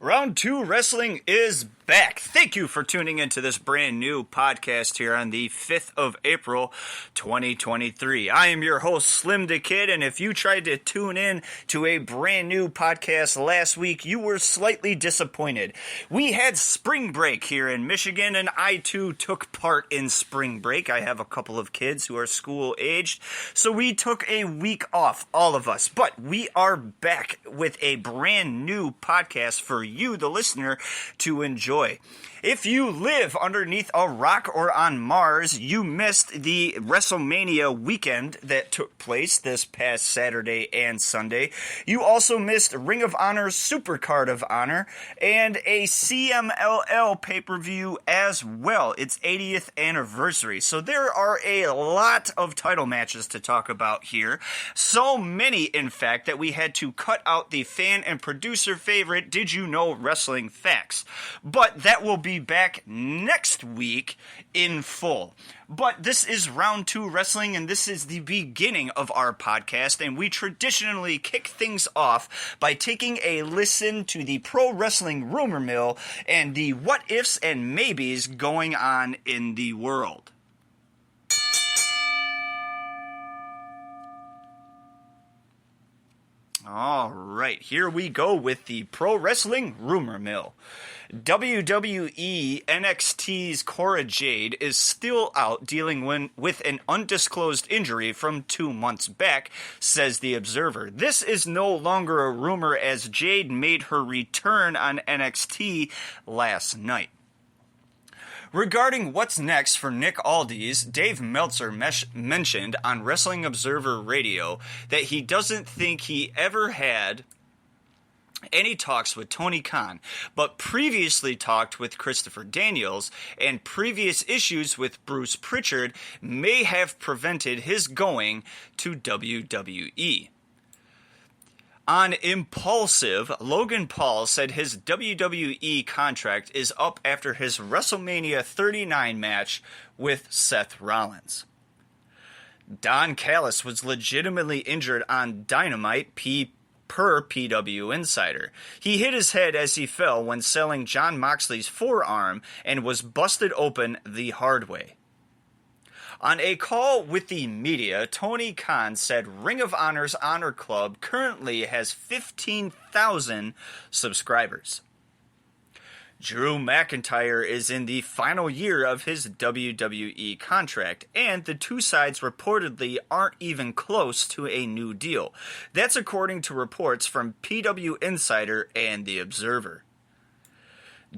Round 2 Wrestling is back. Thank you for tuning into this brand new podcast here on the 5th of April, 2023. I am your host, SlimmDa KID, and if you tried to tune in to a brand new podcast last week, you were slightly disappointed. We had spring break here in Michigan, and I too took part in spring break. I have a couple of kids who are school-aged, so we took a week off, all of us. But we are back with a brand new podcast for you, the listener, to enjoy. If you live underneath a rock or on Mars, you missed the WrestleMania weekend that took place this past Saturday and Sunday. You also missed Ring of Honor's Supercard of Honor and a CMLL pay-per-view as well, its 80th anniversary. So there are a lot of title matches to talk about here. So many, in fact, that we had to cut out the fan and producer favorite Did You Know Wrestling Facts. But that will be back next week in full. But this is Round 2 Wrestling, and this is the beginning of our podcast, and we traditionally kick things off by taking a listen to the pro wrestling rumor mill and the what ifs and maybes going on in the world. All right, here we go with the pro wrestling rumor mill. WWE NXT's Cora Jade is still out dealing with an undisclosed injury from 2 months back, says The Observer. This is no longer a rumor as Jade made her return on NXT last night. Regarding what's next for Nick Aldis, Dave Meltzer mentioned on Wrestling Observer Radio that he doesn't think he ever had any talks with Tony Khan, but previously talked with Christopher Daniels, and previous issues with Bruce Pritchard may have prevented his going to WWE. On Impulsive, Logan Paul said his WWE contract is up after his WrestleMania 39 match with Seth Rollins. Don Callis was legitimately injured on Dynamite per PW Insider. He hit his head as he fell when selling Jon Moxley's forearm and was busted open the hard way. On a call with the media, Tony Khan said Ring of Honor's Honor Club currently has 15,000 subscribers. Drew McIntyre is in the final year of his WWE contract, and the two sides reportedly aren't even close to a new deal. That's according to reports from PW Insider and The Observer.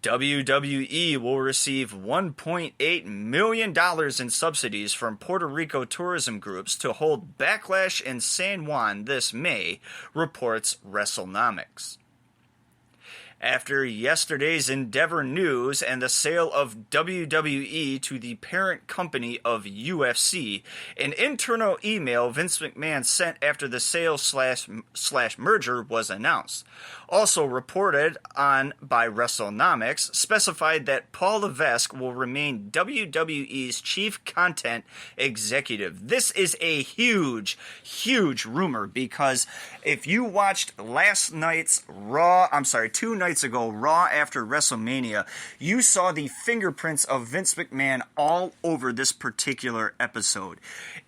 WWE will receive $1.8 million in subsidies from Puerto Rico tourism groups to hold Backlash in San Juan this May, reports WrestleNomics. After yesterday's Endeavor News and the sale of WWE to the parent company of UFC, an internal email Vince McMahon sent after the sale slash merger was announced. Also reported on by WrestleNomics, specified that Paul Levesque will remain WWE's chief content executive. This is a huge, huge rumor because if you watched 2 nights ago, Raw after WrestleMania, you saw the fingerprints of Vince McMahon all over this particular episode.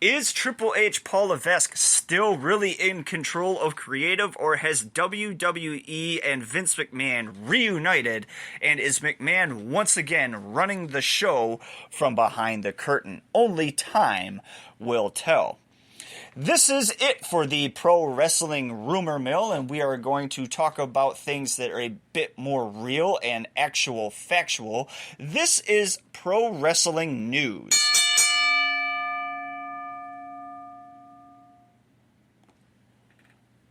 Is Triple H Paul Levesque still really in control of creative, or has WWE and Vince McMahon reunited, and is McMahon once again running the show from behind the curtain? Only time will tell. This is it for the Pro Wrestling Rumor Mill, and we are going to talk about things that are a bit more real and actual factual. This is Pro Wrestling News.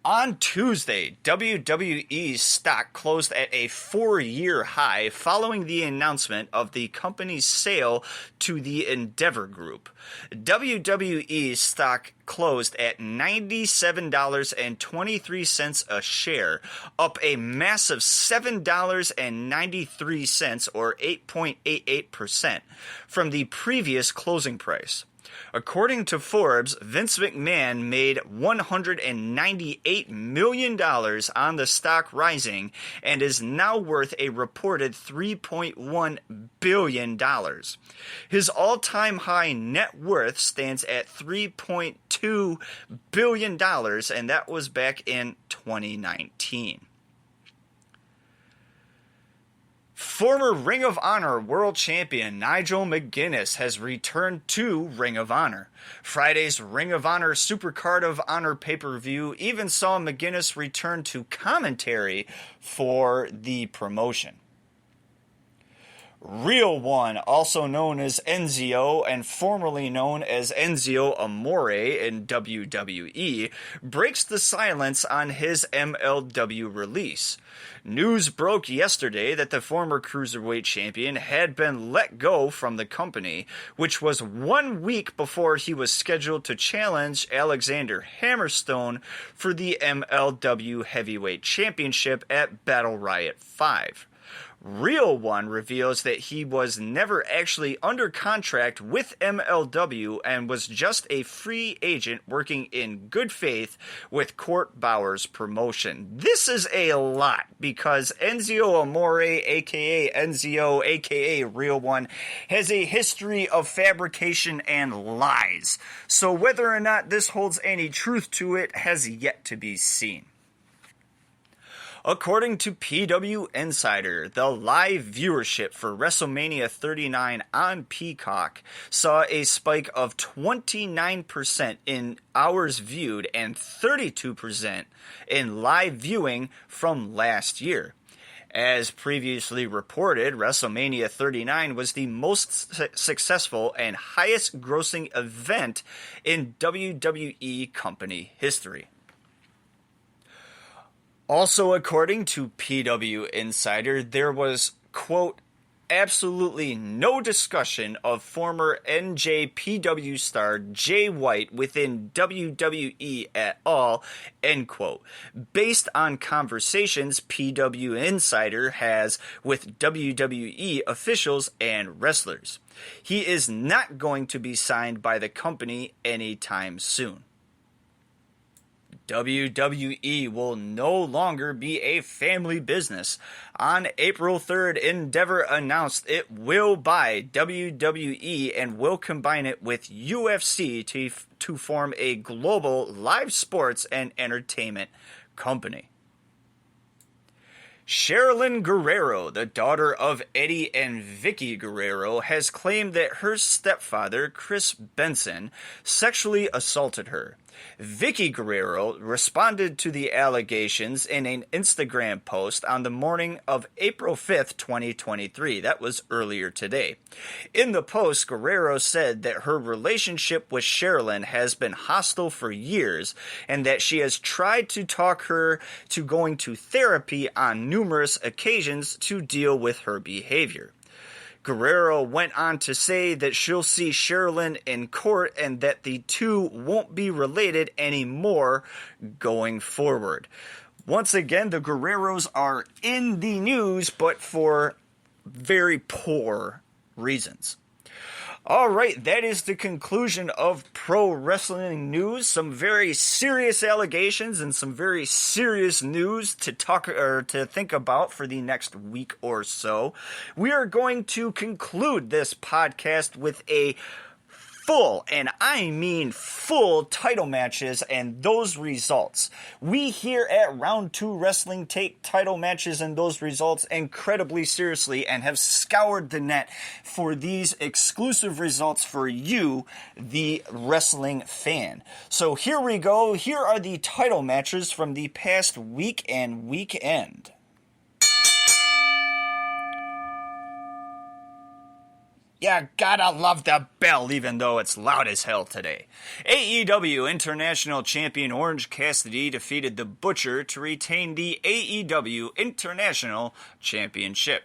On Tuesday, WWE's stock closed at a 4-year high following the announcement of the company's sale to the Endeavor Group. WWE's stock closed at $97.23 a share, up a massive $7.93 or 8.88% from the previous closing price. According to Forbes, Vince McMahon made $198 million on the stock rising and is now worth a reported $3.1 billion. His all-time high net worth stands at $3.2 billion, and that was back in 2019. Former Ring of Honor World Champion Nigel McGuinness has returned to Ring of Honor. Friday's Ring of Honor Supercard of Honor pay-per-view even saw McGuinness return to commentary for the promotion. Real One, also known as Enzo and formerly known as Enzo Amore in WWE, breaks the silence on his MLW release. News broke yesterday that the former Cruiserweight champion had been let go from the company, which was 1 week before he was scheduled to challenge Alexander Hammerstone for the MLW Heavyweight Championship at Battle Riot 5. Real One reveals that he was never actually under contract with MLW and was just a free agent working in good faith with Court Bauer's promotion. This is a lot because Enzo Amore, aka Enzo, aka Real One, has a history of fabrication and lies. So whether or not this holds any truth to it has yet to be seen. According to PW Insider, the live viewership for WrestleMania 39 on Peacock saw a spike of 29% in hours viewed and 32% in live viewing from last year. As previously reported, WrestleMania 39 was the most successful and highest grossing event in WWE company history. Also, according to PW Insider, there was, quote, absolutely no discussion of former NJPW star Jay White within WWE at all, end quote, based on conversations PW Insider has with WWE officials and wrestlers. He is not going to be signed by the company anytime soon. WWE will no longer be a family business. On April 3rd, Endeavor announced it will buy WWE and will combine it with UFC to form a global live sports and entertainment company. Sherilyn Guerrero, the daughter of Eddie and Vicky Guerrero, has claimed that her stepfather, Chris Benson, sexually assaulted her. Vicky Guerrero responded to the allegations in an Instagram post on the morning of April 5th, 2023. That was earlier today. In the post, Guerrero said that her relationship with Sherilyn has been hostile for years and that she has tried to talk her to going to therapy on numerous occasions to deal with her behavior. Guerrero went on to say that she'll see Sherilyn in court and that the two won't be related anymore going forward. Once again, the Guerreros are in the news, but for very poor reasons. All right, that is the conclusion of pro wrestling news. Some very serious allegations and some very serious news to talk or to think about for the next week or so. We are going to conclude this podcast with a full, and I mean full, title matches and those results. We here at Round 2 Wrestling take title matches and those results incredibly seriously and have scoured the net for these exclusive results for you, the wrestling fan. So here we go. Here are the title matches from the past week and weekend. You gotta love the bell, even though it's loud as hell today. AEW International Champion Orange Cassidy defeated The Butcher to retain the AEW International Championship.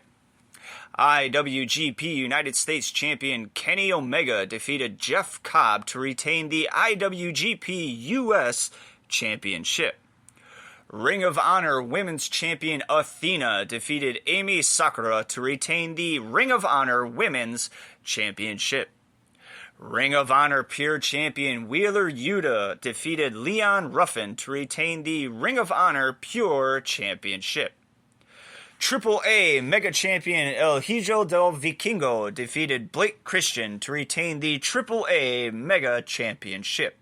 IWGP United States Champion Kenny Omega defeated Jeff Cobb to retain the IWGP US Championship. Ring of Honor Women's Champion Athena defeated Amy Sakura to retain the Ring of Honor Women's Championship. Ring of Honor Pure Champion Wheeler Yuta defeated Leon Ruffin to retain the Ring of Honor Pure Championship. AAA Mega Champion El Hijo del Vikingo defeated Blake Christian to retain the AAA Mega Championship.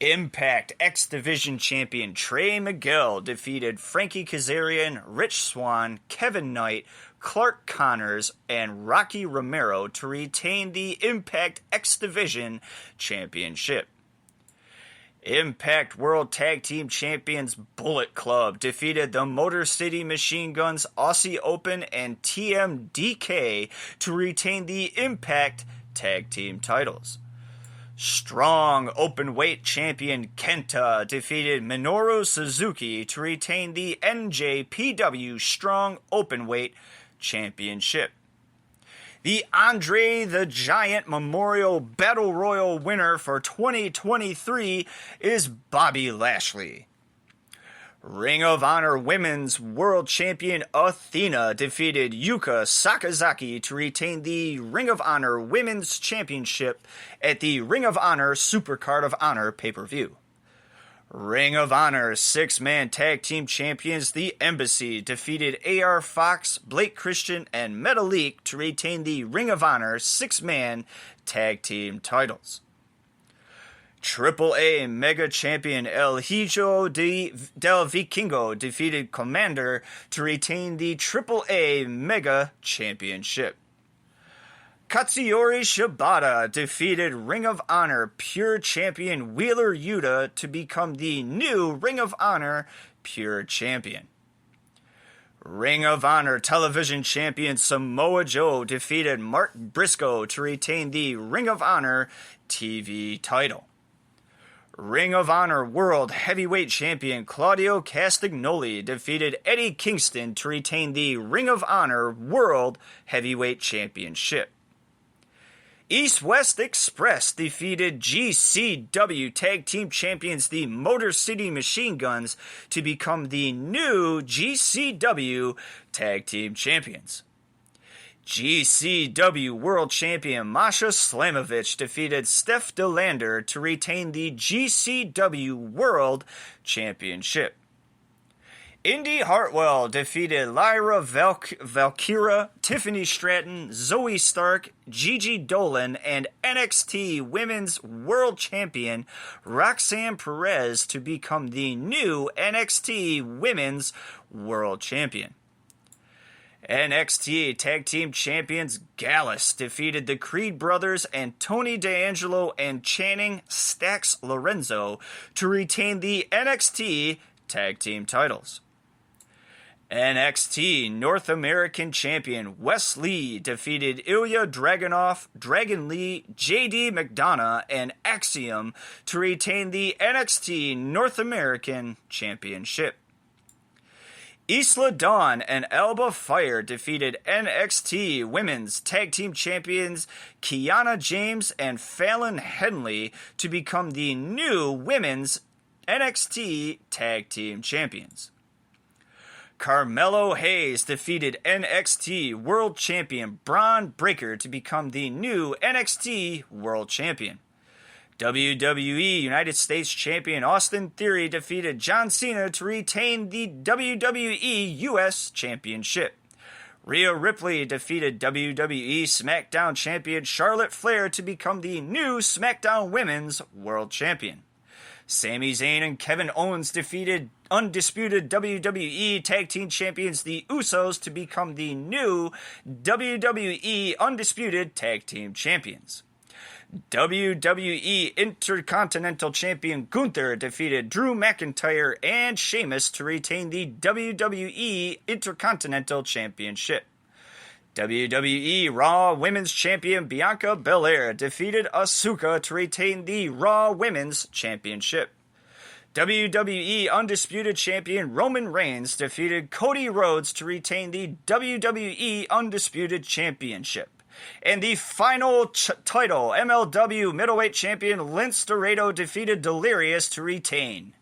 Impact X Division Champion Trey Miguel defeated Frankie Kazarian, Rich Swann, Kevin Knight, Clark Connors, and Rocky Romero to retain the Impact X Division Championship. Impact World Tag Team Champions Bullet Club defeated the Motor City Machine Guns Aussie Open and TMDK to retain the Impact Tag Team titles. Strong Openweight Champion Kenta defeated Minoru Suzuki to retain the NJPW Strong Openweight Championship. The Andre the Giant Memorial Battle Royal winner for 2023 is Bobby Lashley. Ring of Honor Women's World Champion Athena defeated Yuka Sakazaki to retain the Ring of Honor Women's Championship at the Ring of Honor Supercard of Honor pay-per-view. Ring of Honor six-man tag team champions The Embassy defeated AR Fox, Blake Christian, and Metalik to retain the Ring of Honor six-man tag team titles. AAA Mega Champion El Hijo del Vikingo defeated Commander to retain the AAA Mega Championship. Katsuyori Shibata defeated Ring of Honor Pure Champion Wheeler Yuta to become the new Ring of Honor Pure Champion. Ring of Honor Television Champion Samoa Joe defeated Mark Briscoe to retain the Ring of Honor TV title. Ring of Honor World Heavyweight Champion Claudio Castagnoli defeated Eddie Kingston to retain the Ring of Honor World Heavyweight Championship. East-West Express defeated GCW Tag Team Champions the Motor City Machine Guns to become the new GCW Tag Team Champions. GCW World Champion Masha Slamovich defeated Steph DeLander to retain the GCW World Championship. Indy Hartwell defeated Lyra Valkyra, Tiffany Stratton, Zoe Stark, Gigi Dolan, and NXT Women's World Champion Roxanne Perez to become the new NXT Women's World Champion. NXT Tag Team Champions Gallus defeated the Creed Brothers and Tony D'Angelo and Channing Stax Lorenzo to retain the NXT Tag Team titles. NXT North American Champion Wes Lee defeated Ilya Dragunov, Dragon Lee, JD McDonough, and Axiom to retain the NXT North American Championship. Isla Dawn and Alba Fire defeated NXT Women's Tag Team Champions Kiana James and Fallon Henley to become the new Women's NXT Tag Team Champions. Carmelo Hayes defeated NXT World Champion Bron Breakker to become the new NXT World Champion. WWE United States Champion Austin Theory defeated John Cena to retain the WWE US Championship. Rhea Ripley defeated WWE SmackDown Champion Charlotte Flair to become the new SmackDown Women's World Champion. Sami Zayn and Kevin Owens defeated undisputed WWE Tag Team Champions The Usos to become the new WWE Undisputed Tag Team Champions. WWE Intercontinental Champion Gunther defeated Drew McIntyre and Sheamus to retain the WWE Intercontinental Championship. WWE Raw Women's Champion Bianca Belair defeated Asuka to retain the Raw Women's Championship. WWE Undisputed Champion Roman Reigns defeated Cody Rhodes to retain the WWE Undisputed Championship. And the final title, MLW Middleweight Champion Lince Dorado defeated Delirious to retain.